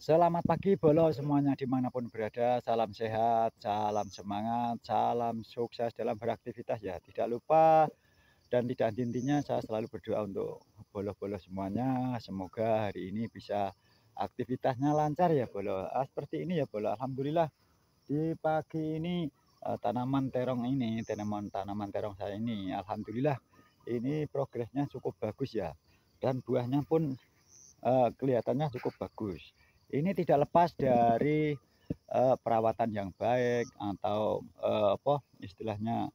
Selamat pagi Bolo semuanya dimanapun berada, salam sehat, salam semangat, salam sukses dalam beraktivitas ya. Tidak lupa dan tidak henti-hentinya saya selalu berdoa untuk Bolo-bolo semuanya. Semoga hari ini bisa aktivitasnya lancar ya Bolo. Seperti ini ya Bolo. Alhamdulillah di pagi ini tanaman terong ini, tanaman terong saya ini, alhamdulillah ini progresnya cukup bagus ya. Dan buahnya pun kelihatannya cukup bagus. Ini tidak lepas dari perawatan yang baik atau apa istilahnya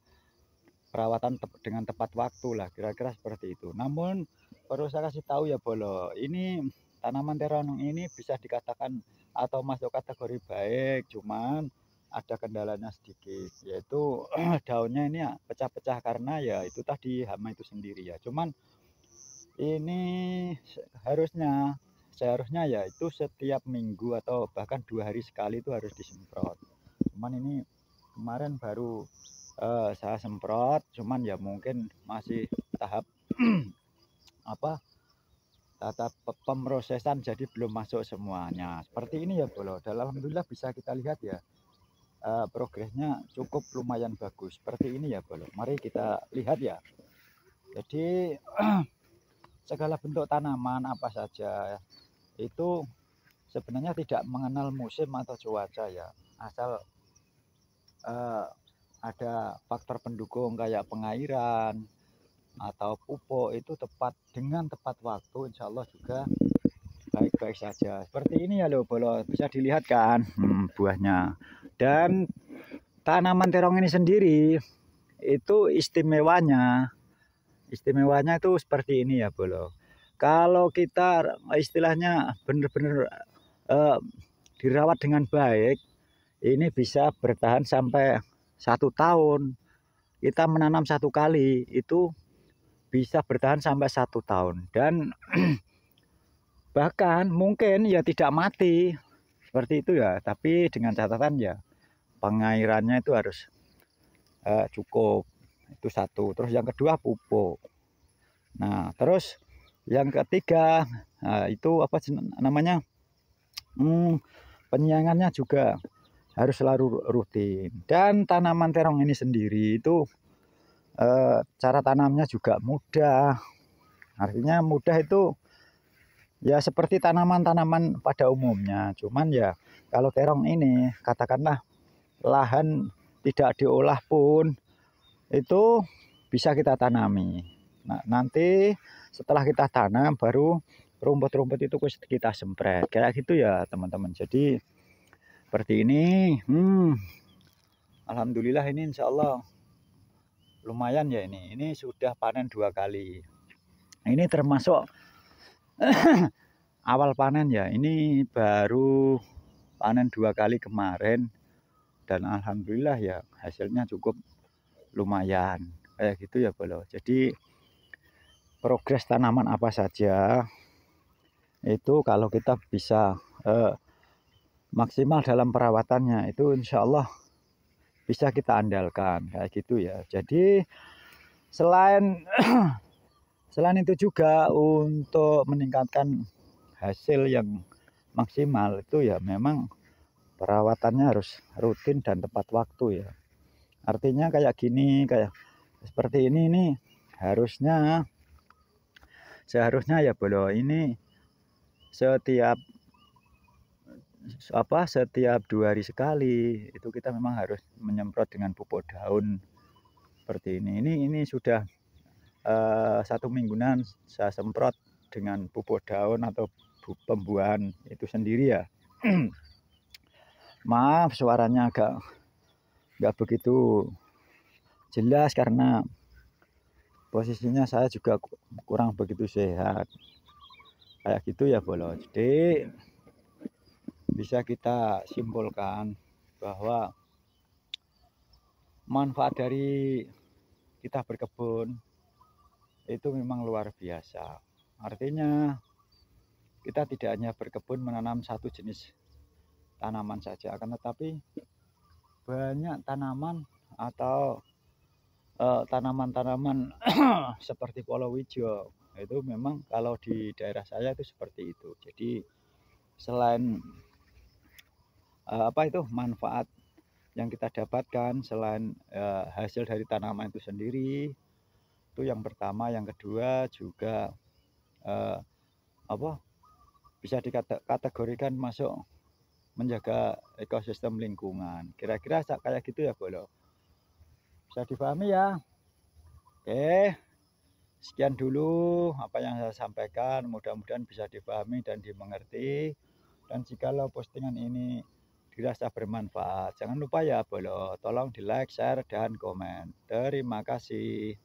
perawatan dengan tepat waktu lah, kira-kira seperti itu. Namun perlu saya kasih tahu ya Bolo, ini tanaman terong ini bisa dikatakan atau masuk kategori baik, cuman ada kendalanya sedikit, yaitu daunnya ini ya pecah-pecah karena ya itu tadi hama itu sendiri ya. Cuman ini seharusnya ya itu setiap minggu atau bahkan 2 hari sekali itu harus disemprot. Cuman ini kemarin baru saya semprot, cuman ya mungkin masih tahap apa tahap pemrosesan jadi belum masuk semuanya. Seperti ini ya Bolo. Dan alhamdulillah bisa kita lihat ya progresnya cukup lumayan bagus. Seperti ini ya Bolo. Mari kita lihat ya. Jadi segala bentuk tanaman apa saja itu sebenarnya tidak mengenal musim atau cuaca ya, asal ada faktor pendukung kayak pengairan atau pupuk itu tepat waktu, insya Allah juga baik-baik saja. Seperti ini ya loh Bolo, bisa dilihat kan buahnya. Dan tanaman terong ini sendiri itu istimewanya itu seperti ini ya Bolo. Kalau kita istilahnya benar-benar dirawat dengan baik, ini bisa bertahan sampai 1 tahun. Kita menanam 1 kali itu bisa bertahan sampai 1 tahun dan bahkan mungkin ya tidak mati seperti itu ya. Tapi dengan catatan ya pengairannya itu harus cukup, itu satu. Terus yang kedua pupuk. Nah terus yang ketiga itu apa namanya penyiangannya juga harus selalu rutin. Dan tanaman terong ini sendiri itu cara tanamnya juga mudah. Artinya mudah itu ya seperti tanaman-tanaman pada umumnya. Cuman ya kalau terong ini katakanlah lahan tidak diolah pun itu bisa kita tanami. Nah, nanti setelah kita tanam baru rumput-rumput itu kita sempret. Kayak gitu ya teman-teman. Jadi seperti ini. Alhamdulillah ini insya Allah lumayan ya ini. Ini sudah panen 2 kali. Ini termasuk awal panen ya. Ini baru panen 2 kali kemarin. Dan alhamdulillah ya hasilnya cukup lumayan. Kayak gitu ya Bolo. Jadi progres tanaman apa saja itu kalau kita bisa maksimal dalam perawatannya itu insya Allah bisa kita andalkan kayak gitu ya. Jadi selain itu juga untuk meningkatkan hasil yang maksimal itu ya memang perawatannya harus rutin dan tepat waktu ya. Artinya kayak gini, kayak seperti ini seharusnya ya Bolo, ini setiap 2 hari sekali itu kita memang harus menyemprot dengan pupuk daun seperti ini. Ini sudah 1 mingguan saya semprot dengan pupuk daun atau pembuahan itu sendiri ya. Maaf suaranya agak nggak begitu jelas karena posisinya saya juga kurang begitu sehat kayak gitu ya Bolo. Jadi bisa kita simpulkan bahwa manfaat dari kita berkebun itu memang luar biasa. Artinya kita tidak hanya berkebun menanam satu jenis tanaman saja, akan tetapi banyak tanaman atau tanaman-tanaman seperti palawija itu memang kalau di daerah saya itu seperti itu. Jadi selain apa itu, manfaat yang kita dapatkan selain, hasil dari tanaman itu sendiri, itu yang pertama. Yang kedua juga, eee, apa, bisa dikategorikan masuk menjaga ekosistem lingkungan. Kira-kira kayak gitu ya, Bolo. Bisa dipahami ya? Oke, sekian dulu apa yang saya sampaikan, mudah-mudahan bisa dipahami dan dimengerti. Dan jikalau postingan ini dirasa bermanfaat, jangan lupa ya, Bolo, tolong di-like, share, dan komen. Terima kasih.